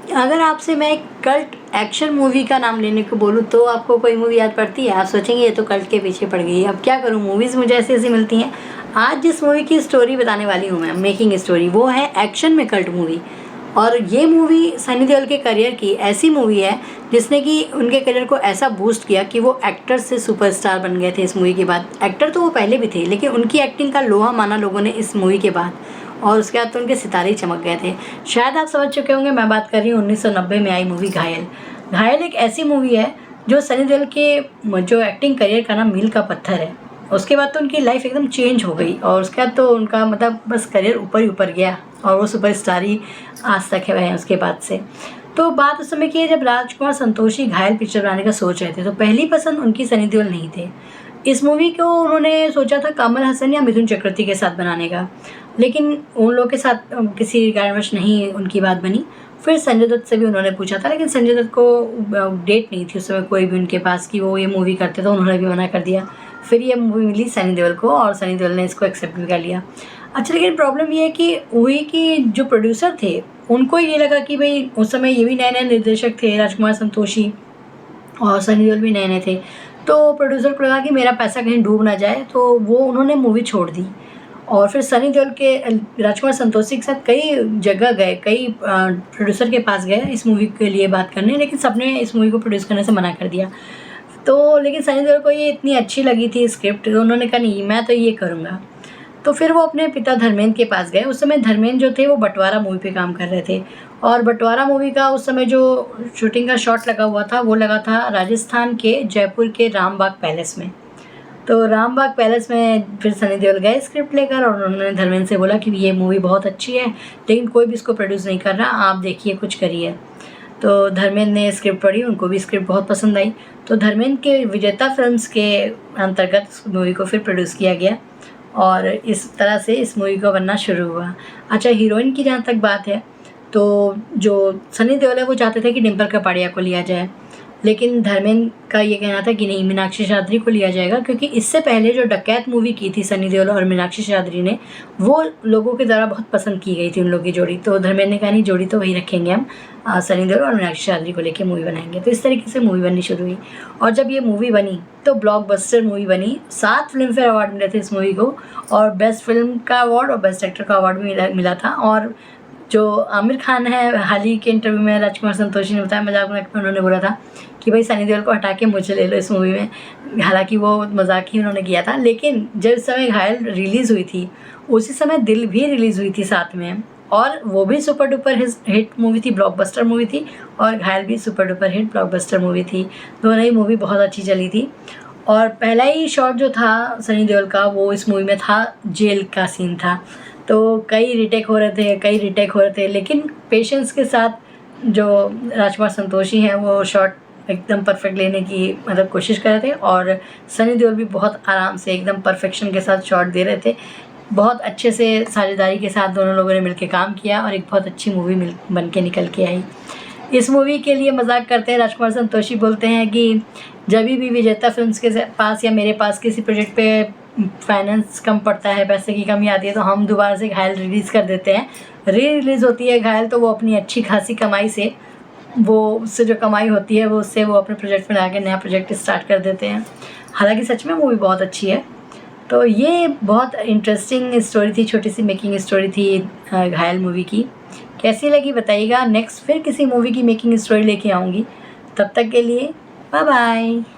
अगर आपसे मैं एक कल्ट एक्शन मूवी का नाम लेने को बोलूँ तो आपको कोई मूवी याद पड़ती है? आप सोचेंगे ये तो कल्ट के पीछे पड़ गई है, अब क्या करूँ, मूवीज़ मुझे ऐसी-ऐसी मिलती हैं। आज जिस मूवी की स्टोरी बताने वाली हूँ मैं, मेकिंग स्टोरी, वो है एक्शन में कल्ट मूवी। और ये मूवी सनी देओल के करियर की ऐसी मूवी है जिसने कि उनके करियर को ऐसा बूस्ट किया कि वो एक्टर से सुपरस्टार बन गए थे इस मूवी के बाद। एक्टर तो वो पहले भी थे, लेकिन उनकी एक्टिंग का लोहा माना लोगों ने इस मूवी के बाद, और उसके बाद तो उनके सितारे ही चमक गए थे। शायद आप समझ चुके होंगे मैं बात कर रही हूँ 1990 में आई मूवी घायल। घायल एक ऐसी मूवी है जो सनी देओल के जो एक्टिंग करियर का ना मील का पत्थर है। उसके बाद तो उनकी लाइफ एकदम चेंज हो गई, और उसके बाद तो उनका मतलब बस करियर ऊपर ही ऊपर गया, और वो सुपरस्टार ही आज तक है उसके बाद से। तो बात उस समय की है जब राजकुमार संतोषी घायल पिक्चर बनाने का सोच रहे थे, तो पहली पसंद उनकी सनी देओल नहीं थे। इस मूवी को उन्होंने सोचा था कमल हसन या मिथुन चक्रवर्ती के साथ बनाने का, लेकिन उन लोगों के साथ किसी कारणवश नहीं उनकी बात बनी। फिर संजय दत्त से भी उन्होंने पूछा था, लेकिन संजय दत्त को डेट नहीं थी उस समय कोई भी उनके पास कि वो ये मूवी करते, तो उन्होंने भी मना कर दिया। फिर ये मूवी मिली सनी देओल को, और सनी देओल ने इसको एक्सेप्ट भी कर लिया। अच्छा, लेकिन प्रॉब्लम ये है कि मूवी की जो प्रोड्यूसर थे उनको ये लगा कि भाई उस समय ये भी नए-नए निर्देशक थे, राजकुमार संतोषी और सनी देओल भी नए-नए थे। तो प्रोड्यूसर को लगा कि मेरा पैसा कहीं डूब ना जाए, तो वो उन्होंने मूवी छोड़ दी। और फिर सनी देओल के राजकुमार संतोषी के साथ कई जगह गए, कई प्रोड्यूसर के पास गए इस मूवी के लिए बात करने, लेकिन सबने इस मूवी को प्रोड्यूस करने से मना कर दिया। तो लेकिन सनी देओल को ये इतनी अच्छी लगी थी स्क्रिप्ट, तो उन्होंने कहा नहीं मैं तो ये करूँगा। तो फिर वो अपने पिता धर्मेंद्र के पास गए। उस समय धर्मेंद्र जो थे वो बँटवारा मूवी पे काम कर रहे थे, और बँटवारा मूवी का उस समय जो शूटिंग का शॉट लगा हुआ था वो लगा था राजस्थान के जयपुर के रामबाग पैलेस में। तो रामबाग पैलेस में फिर सनी देओल गए स्क्रिप्ट लेकर, और उन्होंने धर्मेंद्र से बोला कि ये मूवी बहुत अच्छी है, लेकिन कोई भी इसको प्रोड्यूस नहीं कर रहा, आप देखिए कुछ करिए। तो धर्मेंद्र ने स्क्रिप्ट पढ़ी, उनको भी स्क्रिप्ट बहुत पसंद आई। तो धर्मेंद्र के विजेता फिल्म्स के अंतर्गत इस मूवी को फिर प्रोड्यूस किया गया, और इस तरह से इस मूवी का बनना शुरू हुआ। अच्छा, हीरोइन की जहाँ तक बात है, तो जो सनी देओल है वो चाहते थे कि डिम्पल कपाड़िया को लिया जाए, लेकिन धर्मेंद्र का ये कहना था कि नहीं, मीनाक्षी शास्त्री को लिया जाएगा, क्योंकि इससे पहले जो डकैत मूवी की थी सनी देओल और मीनाक्षी शास्त्री ने, वो लोगों के द्वारा बहुत पसंद की गई थी उन लोगों की जोड़ी। तो धर्मेंद्र ने कहा नहीं, जोड़ी तो वही रखेंगे हम, सनी देओल और मीनाक्षी शास्त्री को लेके मूवी बनाएंगे। तो इस तरीके से मूवी बननी शुरू हुई, और जब ये मूवी बनी तो ब्लॉकबस्टर मूवी बनी। 7 फिल्म फेयर अवार्ड मिले थे इस मूवी को, और बेस्ट फिल्म का अवार्ड और बेस्ट एक्टर का अवार्ड भी मिला था। और जो आमिर खान है, हाल ही के इंटरव्यू में राजकुमार संतोषी ने बताया, मजाक में उन्होंने बोला था कि भाई सनी देओल को हटा के मुझे ले लो इस मूवी में। हालांकि वो मजाक ही उन्होंने किया था, लेकिन जब इस समय घायल रिलीज़ हुई थी उसी समय दिल भी रिलीज़ हुई थी साथ में, और वो भी सुपर डुपर हिट मूवी थी, ब्लॉकबस्टर मूवी थी, और घायल भी super duper hit blockbuster movie थी। दोनों ही मूवी बहुत अच्छी चली थी। और पहला ही शॉट जो था सनी देओल का वो इस मूवी में था, जेल का सीन था। तो कई रीटेक हो रहे थे, लेकिन पेशेंस के साथ जो राजकुमार संतोषी हैं वो शॉट एकदम परफेक्ट लेने की मतलब कोशिश कर रहे थे, और सनी देओल भी बहुत आराम से एकदम परफेक्शन के साथ शॉट दे रहे थे। बहुत अच्छे से साझेदारी के साथ दोनों लोगों ने मिलकर काम किया, और एक बहुत अच्छी मूवी बन के निकल के आई। इस मूवी के लिए मजाक करते हैं राजकुमार संतोषी, बोलते हैं कि जब भी विजेता फिल्म्स के पास या मेरे पास किसी प्रोजेक्ट पे फाइनेंस कम पड़ता है, पैसे की कमी आती है, तो हम दोबारा से घायल रिलीज़ कर देते हैं। रिलीज़ होती है घायल, तो वो अपनी अच्छी खासी कमाई से, वो उससे जो कमाई होती है वो उससे वो अपने प्रोजेक्ट में ला के नया प्रोजेक्ट स्टार्ट कर देते हैं। हालांकि सच में मूवी बहुत अच्छी है। तो ये बहुत इंटरेस्टिंग स्टोरी थी, छोटी सी मेकिंग स्टोरी थी घायल मूवी की। कैसी लगी बताइएगा। नेक्स्ट फिर किसी मूवी की मेकिंग स्टोरी लेके आऊँगी। तब तक के लिए बाय बाय।